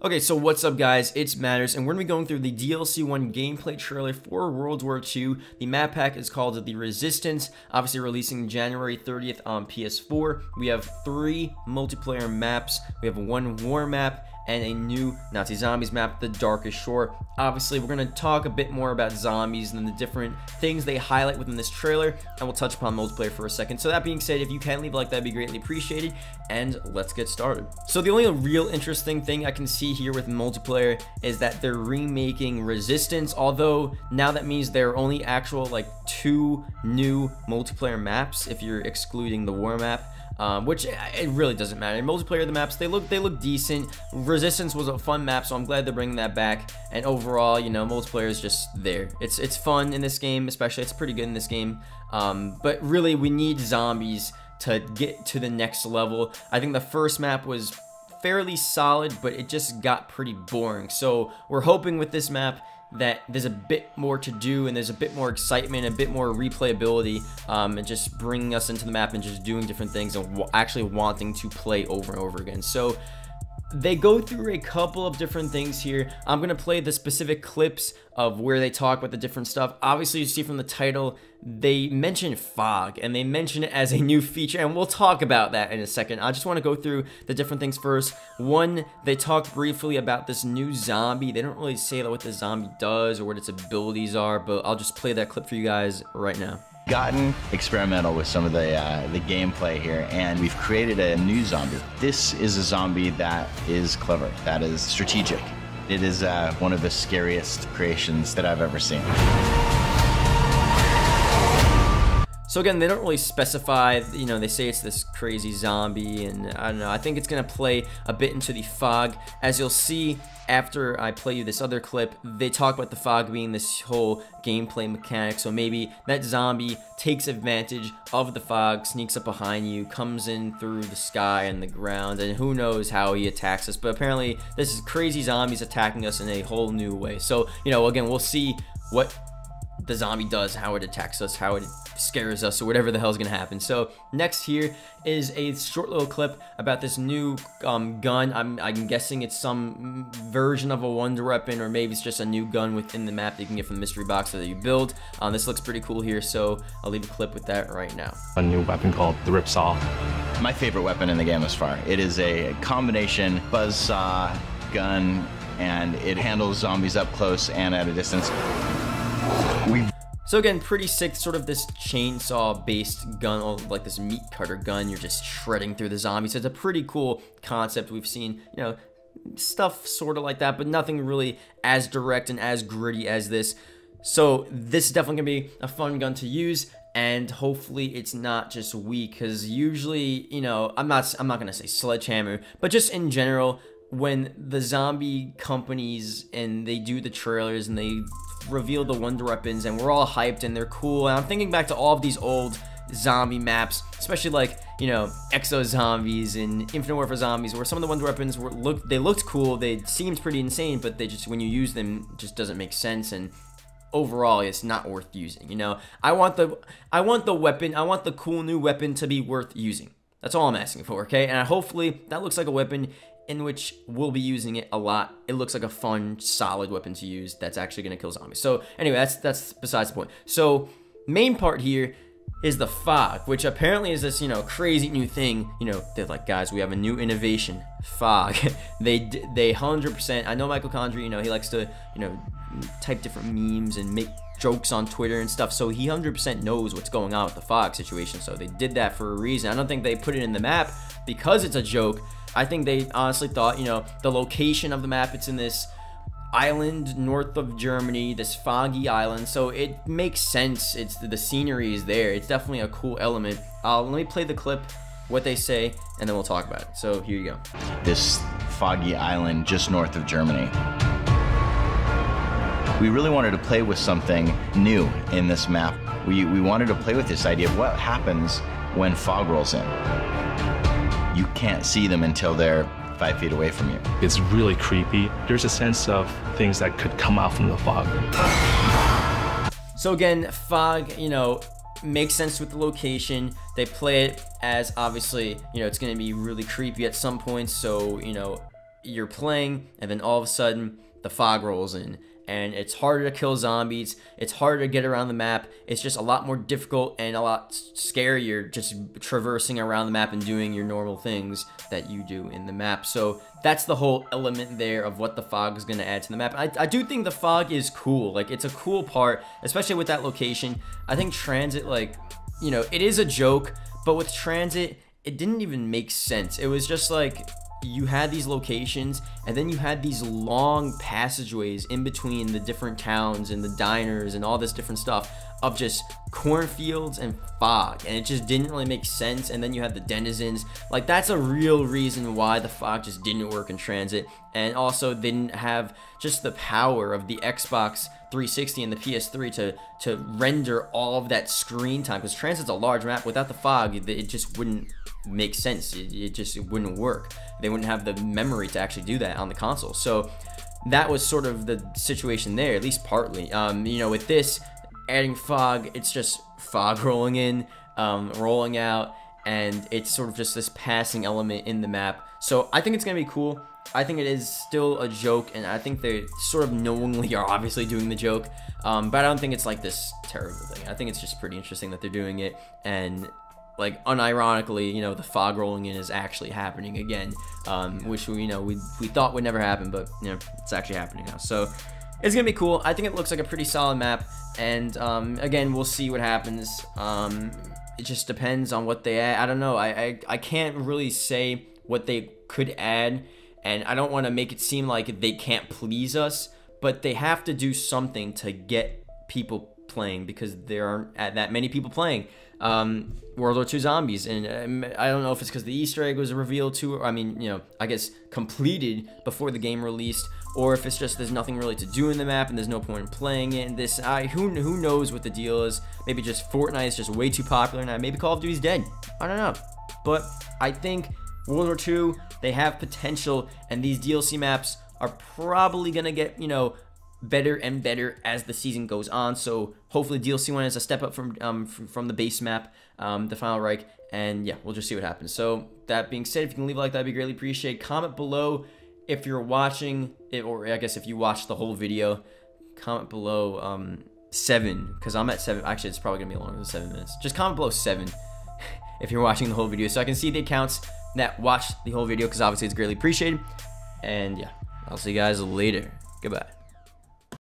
Okay, so what's up guys, it's Matters, and we're going to be going through the DLC 1 gameplay trailer for World War II. The map pack is called The Resistance, obviously releasing January 30th on PS4. We have 3 multiplayer maps, we have 1 war map, and a new Nazi Zombies map, The Darkest Shore. Obviously, we're going to talk a bit more about zombies and the different things they highlight within this trailer, and we'll touch upon multiplayer for a second. So that being said, if you can leave a like, that'd be greatly appreciated, and let's get started. So the only real interesting thing I can see here with multiplayer is that they're remaking Resistance, although now that means there are only actual like 2 new multiplayer maps if you're excluding the war map. Which it really doesn't matter. In multiplayer, the maps they look decent. Resistance was a fun map, so I'm glad they're bringing that back. And overall, you know, multiplayer is just there. It's fun in this game, especially. It's pretty good in this game. But really, we need zombies to get to the next level. I think the first map was fairly solid, but it just got pretty boring. So we're hoping with this map that there's a bit more to do and there's a bit more excitement, a bit more replayability, and just bringing us into the map and just doing different things and actually wanting to play over and over again. So they go through a couple of different things here. I'm gonna play the specific clips of where they talk about the different stuff. Obviously, you see from the title, they mention fog, and they mention it as a new feature, and we'll talk about that in a second. I just want to go through the different things first. One, they talk briefly about this new zombie. They don't really say what the zombie does or what its abilities are, but I'll just play that clip for you guys right now. Gotten experimental with some of the gameplay here, and we've created a new zombie. This is a zombie that is clever, that is strategic. It is one of the scariest creations that I've ever seen. So again, they don't really specify, you know, they say it's this crazy zombie, and I don't know, I think it's gonna play a bit into the fog. As you'll see after I play you this other clip, they talk about the fog being this whole gameplay mechanic, so maybe that zombie takes advantage of the fog, sneaks up behind you, comes in through the sky and the ground, and who knows how he attacks us, but apparently this is crazy zombies attacking us in a whole new way. So, you know, again, we'll see what the zombie does, how it attacks us, how it scares us, or whatever the hell is gonna happen. So next here is a short little clip about this new gun. I'm guessing it's some version of a wonder weapon, or maybe it's just a new gun within the map that you can get from the mystery box that you build. This looks pretty cool here, so I'll leave a clip with that right now. A new weapon called the Ripsaw. My favorite weapon in the game thus far. It is a combination buzzsaw gun, and it handles zombies up close and at a distance. So again, pretty sick, sort of this chainsaw-based gun, like this meat cutter gun. You're just shredding through the zombies. It's a pretty cool concept. We've seen, you know, stuff sort of like that, but nothing really as direct and as gritty as this. So this is definitely gonna be a fun gun to use, and hopefully it's not just weak, because usually, you know, I'm not gonna say Sledgehammer, but just in general, when the zombie companies and they do the trailers and they reveal the wonder weapons and we're all hyped and they're cool, and I'm thinking back to all of these old zombie maps, especially like, you know, Exo Zombies and Infinite Warfare Zombies, where some of the wonder weapons they looked cool, they seemed pretty insane, but they just, when you use them, it just doesn't make sense, and overall it's not worth using. You know, I want the weapon, I want the cool new weapon to be worth using. That's all I'm asking for, okay? And hopefully that looks like a weapon in which we'll be using it a lot. It looks like a fun, solid weapon to use that's actually gonna kill zombies. So anyway, that's besides the point. So main part here is the fog, which apparently is this, you know, crazy new thing. You know, they're like, guys, we have a new innovation, fog. they 100%. I know Michael Condrey, you know, he likes to, you know, type different memes and make jokes on Twitter and stuff, so he 100% knows what's going on with the fog situation. So they did that for a reason. I don't think they put it in the map because it's a joke. I think they honestly thought, you know, the location of the map, it's in this island north of Germany, this foggy island, so it makes sense. It's the scenery is there. It's definitely a cool element. Let me play the clip, what they say, and then we'll talk about it. So here you go. This foggy island just north of Germany. We really wanted to play with something new in this map. We wanted to play with this idea of what happens when fog rolls in. You can't see them until they're 5 feet away from you. It's really creepy. There's a sense of things that could come out from the fog. So again, fog, you know, makes sense with the location. They play it as, obviously, you know, it's going to be really creepy at some points, so, you know, you're playing, and then all of a sudden the fog rolls in, and it's harder to kill zombies, it's harder to get around the map, it's just a lot more difficult and a lot scarier just traversing around the map and doing your normal things that you do in the map. So that's the whole element there of what the fog is going to add to the map. I do think the fog is cool. Like, it's a cool part, especially with that location. I think Transit, like, you know, it is a joke, but with Transit, it didn't even make sense. It was just like, you had these locations, and then you had these long passageways in between the different towns and the diners and all this different stuff of just cornfields and fog, and it just didn't really make sense. And then you had the denizens. Like, that's a real reason why the fog just didn't work in Transit. And also they didn't have just the power of the Xbox 360 and the PS3 to render all of that screen time, because Transit's a large map. Without the fog, it just wouldn't make sense. It wouldn't work. They wouldn't have the memory to actually do that on the console. So that was sort of the situation there, at least partly. You know, with this, adding fog, it's just fog rolling in, rolling out, and it's sort of just this passing element in the map. So I think it's gonna be cool. I think it is still a joke, and I think they sort of knowingly are obviously doing the joke, but I don't think it's like this terrible thing. I think it's just pretty interesting that they're doing it, and like, unironically, you know, the fog rolling in is actually happening again, which we thought would never happen, but you know, it's actually happening now. So it's gonna be cool. I think it looks like a pretty solid map, and again, we'll see what happens. It just depends on what they add. I don't know. I can't really say what they could add, and I don't want to make it seem like they can't please us, but they have to do something to get people playing, because there aren't that many people playing World War II Zombies. And I don't know if it's because the Easter egg was revealed to, I mean, you know, I guess completed before the game released, or if it's just there's nothing really to do in the map and there's no point in playing it. And this, who knows what the deal is? Maybe just Fortnite is just way too popular now. Maybe Call of Duty's dead. I don't know. But I think World War II, they have potential, and these DLC maps are probably gonna get, you know, better and better as the season goes on. So hopefully DLC 1 is a step up from the base map, the Final Reich, and yeah, we'll just see what happens. So that being said, if you can leave a like, that'd be greatly appreciated. Comment below if you're watching it, or I guess if you watched the whole video. Comment below 7, because I'm at 7. Actually, it's probably gonna be longer than 7 minutes. Just comment below 7 if you're watching the whole video, so I can see the accounts that watched the whole video, because obviously it's greatly appreciated. And yeah, I'll see you guys later. Goodbye.